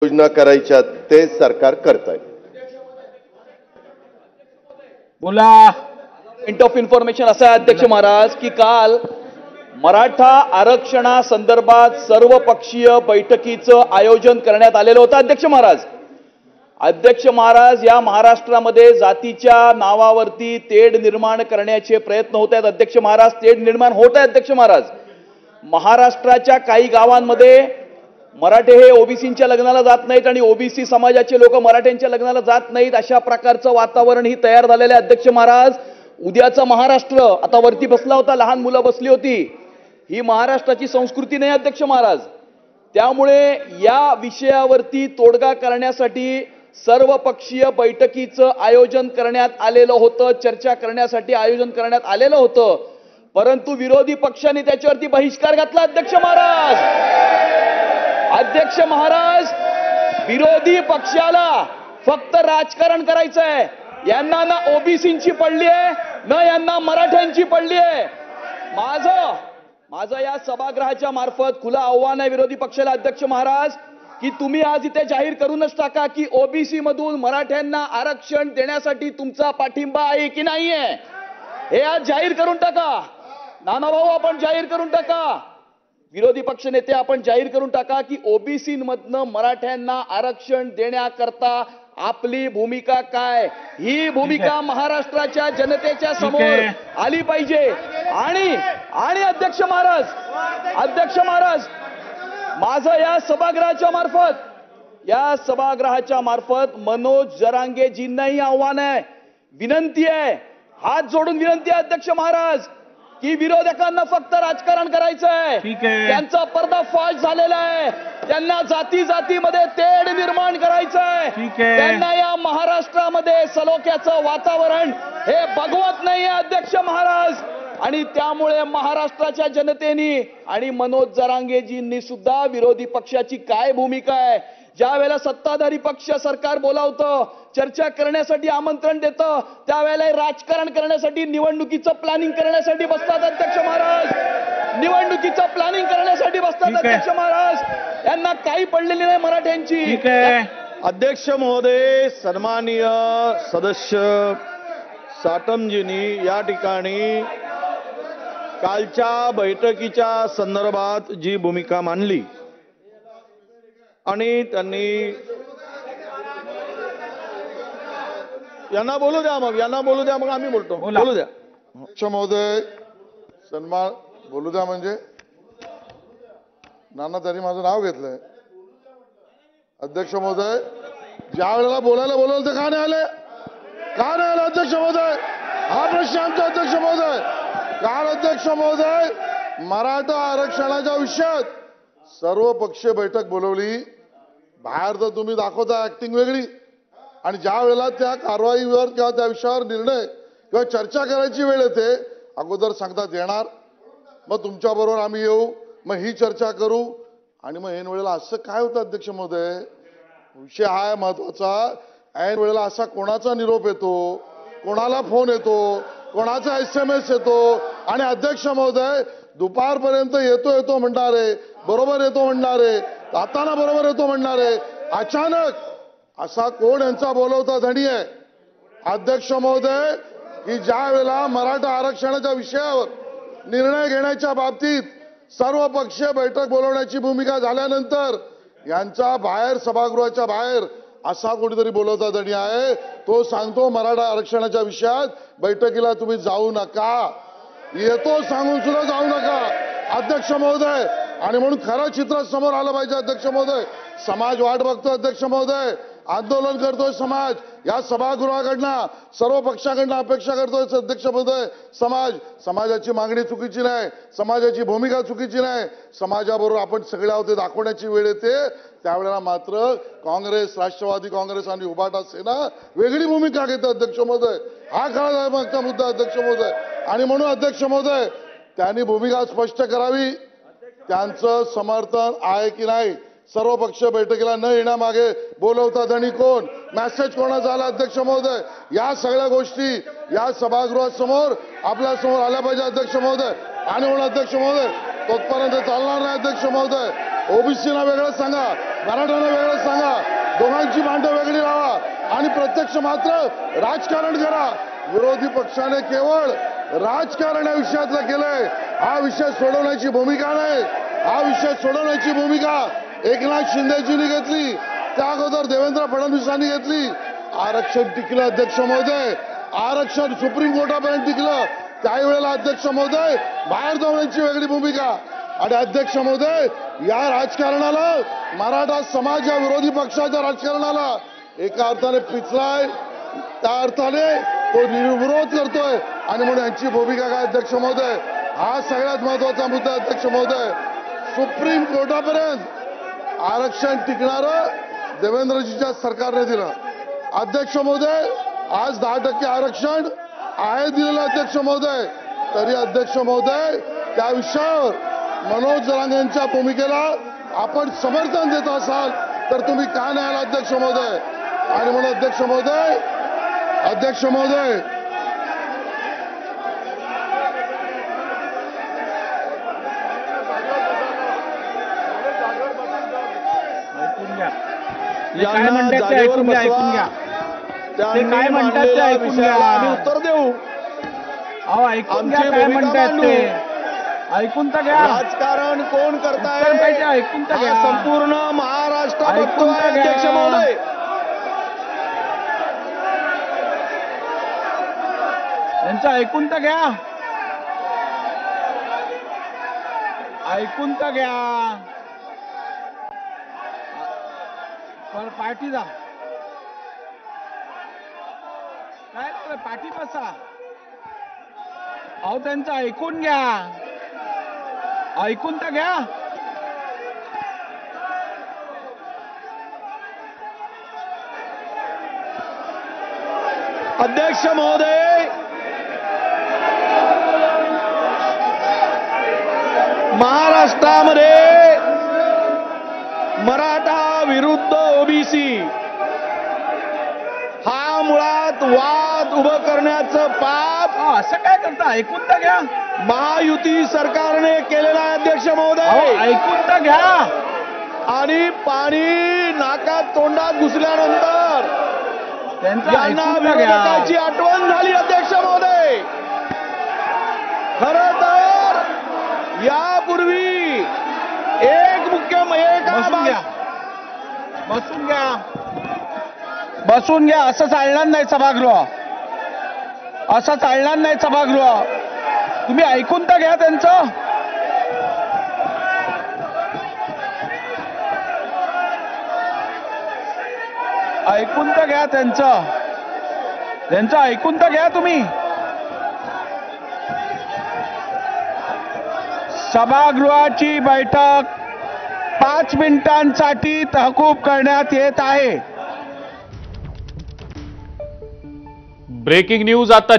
योजना करायच्या ते सरकार करत आहे. बोला. पॉइंट ऑफ इन्फॉर्मेशन असा आहे अध्यक्ष महाराज की काल मराठा आरक्षणासंदर्भात सर्वपक्षीय बैठकीचं आयोजन करण्यात आलेलं होतं. अध्यक्ष महाराज या महाराष्ट्रामध्ये जातीच्या नावावरती तेढ निर्माण करण्याचे प्रयत्न होत आहेत. अध्यक्ष महाराज तेढ निर्माण होत आहे. अध्यक्ष महाराज महाराष्ट्राच्या काही गावांमध्ये मराठे हे ओबीसींच्या लग्नाला जात नाहीत आणि ओबीसी समाजाचे लोक मराठ्यांच्या लग्नाला जात नाहीत, अशा प्रकारचं वातावरण ही तयार झालेलं आहे. अध्यक्ष महाराज उद्याचा महाराष्ट्र आता वरती बसला होता, लहान मुलं बसली होती, ही महाराष्ट्राची संस्कृती नाही अध्यक्ष महाराज. त्यामुळे या विषयावरती तोडगा करण्यासाठी सर्वपक्षीय बैठकीचं आयोजन करण्यात आलेलं होतं, चर्चा करण्यासाठी आयोजन करण्यात आलेलं होतं, परंतु विरोधी पक्षांनी त्याच्यावरती बहिष्कार घातला. अध्यक्ष महाराज विरोधी पक्षाला फक्त राजकारण करायचं आहे. यांना ना ओबीसींची पडली आहे ना यांना मराठ्यांची पडली आहे. माझं या सभागृहाच्या मार्फत खुलं आव्हान आहे विरोधी पक्षाला अध्यक्ष महाराज की तुम्ही आज इथे जाहीर करूनच टाका की ओबीसी मधून मराठ्यांना आरक्षण देण्यासाठी तुमचा पाठिंबा आहे की नाहीये, हे आज जाहीर करून टाका. नानाभाऊ आपण जाहीर करून टाका, विरोधी पक्ष नेते आपण जाहीर करून टाका की ओबीसी मधनं मराठ्यांना आरक्षण देण्याकरता आपली भूमिका काय, ही भूमिका महाराष्ट्राच्या जनतेच्या समोर आली पाहिजे. आणि अध्यक्ष महाराज माझं या सभागृहाच्या मार्फत मनोज जरांगेजींनाही आव्हान आहे, विनंती आहे, हात जोडून विनंती आहे अध्यक्ष महाराज की विरोधकांना फक्त राजकारण करायचं आहे. त्यांचा पर्दाफाश झालेला आहे, त्यांना जातीमध्ये तेढ निर्माण करायचं आहे, त्यांना या महाराष्ट्रामध्ये सलोख्याचं वातावरण हे बघवत नाहीये अध्यक्ष महाराज. आणि त्यामुळे महाराष्ट्राच्या जनतेने आणि मनोज जरांगेजींनी सुद्धा विरोधी पक्षाची काय भूमिका आहे, ज्या वेळेला सत्ताधारी पक्ष सरकार बोलावतं, चर्चा करण्यासाठी आमंत्रण देतं, त्यावेळेला राजकारण करण्यासाठी निवडणुकीचं प्लॅनिंग करण्यासाठी बसतात अध्यक्ष महाराज. अध्यक्ष महाराज यांना काही पडलेली नाही मराठ्यांची. अध्यक्ष महोदय, सन्माननीय सदस्य साटमजींनी या ठिकाणी कालच्या बैठकीच्या संदर्भात जी भूमिका मांडली आणि त्यांनी यांना बोलू द्या मग आम्ही बोलतो. बोलू द्या अध्यक्ष महोदय. सन्मान बोलू द्या म्हणजे नाना त्यांनी माझं नाव घेतलंय. अध्यक्ष महोदय ज्या वेळेला बोलायला बोलवलं ते का नाही आले अध्यक्ष महोदय, हा प्रश्न आमचा. अध्यक्ष महोदय काल अध्यक्ष महोदय मराठा आरक्षणाच्या विषयात सर्व पक्षीय बैठक बोलवली, बाहेर तर तुम्ही दाखवता ऍक्टिंग वेगळी, आणि ज्या वेळेला त्या कारवाईवर किंवा त्या विषयावर निर्णय किंवा चर्चा करायची वेळ येते अगोदर सांगतात येणार, मग तुमच्या बरोबर आम्ही येऊ, मग ही चर्चा करू, आणि मग ऐन वेळेला असं काय होतं अध्यक्ष महोदय, विषय हा आहे महत्वाचा, ऐन वेळेला असा कोणाचा निरोप येतो, कोणाला फोन येतो, कोणाचा SMS येतो, आणि अध्यक्ष महोदय दुपारपर्यंत येतो म्हणणारे, बरोबर येतो म्हणणारे, जाताना बरोबर येतो म्हणणारे, अचानक असा कोण यांचा बोलवता धणी आहे अध्यक्ष महोदय की ज्या वेळेला मराठा आरक्षणाच्या विषयावर निर्णय घेण्याच्या बाबतीत सर्व पक्षीय बैठक बोलवण्याची भूमिका झाल्यानंतर यांच्या बाहेर सभागृहाच्या बाहेर असा कोणीतरी बोलवता धणी आहे, तो सांगतो मराठा आरक्षणाच्या विषयात बैठकीला तुम्ही जाऊ नका, येतो सांगून सुद्धा जाऊ नका अध्यक्ष महोदय. आणि म्हणून खरं चित्र समोर आलं पाहिजे अध्यक्ष महोदय. समाज वाट बघतो अध्यक्ष महोदय, आंदोलन करतोय समाज, या सभागृहाकडनं सर्व पक्षाकडनं अपेक्षा करतोय अध्यक्ष महोदय. समाजाची मागणी चुकीची नाही, समाजाची भूमिका चुकीची नाही, समाजाबरोबर आपण सगळे आहोत दाखवण्याची वेळ येते, त्यावेळेला मात्र काँग्रेस, राष्ट्रवादी काँग्रेस आणि उभाटा सेना वेगळी भूमिका घेते अध्यक्ष महोदय. हा खरा मागचा मुद्दा अध्यक्ष महोदय. आणि म्हणून अध्यक्ष महोदय त्यांनी भूमिका स्पष्ट करावी, त्यांचं समर्थन आहे की नाही. सर्व पक्ष बैठकीला न येण्यामागे बोलवता धणी कोण, मेसेज कोणाचा आला अध्यक्ष महोदय, या सगळ्या गोष्टी या सभागृहासमोर आपल्या समोर आल्या पाहिजे अध्यक्ष महोदय. आणि म्हणून अध्यक्ष महोदय तोपर्यंत चालणार नाही अध्यक्ष महोदय. ओबीसीला वेगळं सांगा, मराठ्यांना वेगळं सांगा, दोघांची भांडं वेगळी लावा आणि प्रत्यक्ष मात्र राजकारण करा. विरोधी पक्षाने केवळ राजकारण या विषयातलं केलंय. हा विषय सोडवण्याची भूमिका नाही, हा विषय सोडवण्याची भूमिका एकनाथ शिंदेजींनी घेतली, त्या अगोदर देवेंद्र फडणवीसांनी घेतली. आरक्षण टिकलं अध्यक्ष महोदय, आरक्षण सुप्रीम कोर्टापर्यंत टिकलं. त्यावेळेला अध्यक्ष महोदय बाहेर जाण्याची वेगळी भूमिका. आणि अध्यक्ष महोदय या राजकारणाला, मराठा समाज या विरोधी पक्षाच्या राजकारणाला एका अर्थाने पिचलाय, त्या अर्थाने तो निर्विरोध करतोय. आणि म्हणून यांची भूमिका काय अध्यक्ष महोदय, हा सगळ्यात महत्वाचा मुद्दा अध्यक्ष महोदय. सुप्रीम कोर्टापर्यंत आरक्षण टिकणारं देवेंद्रजीच्या सरकारने दिलं. अध्यक्ष महोदय आज 10% आरक्षण आहे दिलेलं अध्यक्ष महोदय. तरी अध्यक्ष महोदय त्या विषयावर मनोज जरांगे यांच्या भूमिकेला आपण समर्थन देत असाल तर तुम्ही का नाही आला अध्यक्ष महोदय. आणि म्हणून अध्यक्ष महोदय यांना जागेवर बसवा, त्यांनी मांडलेल्या विषयाला आम्ही उत्तर देऊ. आमची भूमिका मांडू. ऐकून तर घ्या. राजकारण कोण करताय ऐकून तर घ्या. संपूर्ण महाराष्ट्र ऐकून बघतोय तर घ्या. अध्यक्ष महोदय. त्यांचं ऐकून तर घ्या. ऐकून तर घ्या. पाठी जा. काय पाठी बसा. अहो त्यांचं ऐकून घ्या. ऐकून तर घ्या. अध्यक्ष महोदय महाराष्ट्रामध्ये मराठा विरुद्ध ओबीसी हा मुळात वाद उभं करण्याचं पाप असं काय करता. ऐकून तर घ्या. महायुती सरकारने केलेला आहे अध्यक्ष महोदय. ऐकून तर घ्या. आणि पाणी नाकात तोंडात घुसल्यानंतर यांना विरोधकाची आठवण झाली अध्यक्ष महोदय. खर तर यापूर्वी बसून घ्या. बसून घ्या. बसून घ्या. असं चालणार नाही सभागृह. असं चालणार नाही सभागृह. तुम्ही ऐकून तर घ्या त्यांचं. ऐकून तर घ्या त्यांचं. ऐकून तर घ्या तुम्ही. सभागृहाची बैठक 5 मिनिटांसाठी तहकूब करण्यात येत आहे. ब्रेकिंग न्यूज आता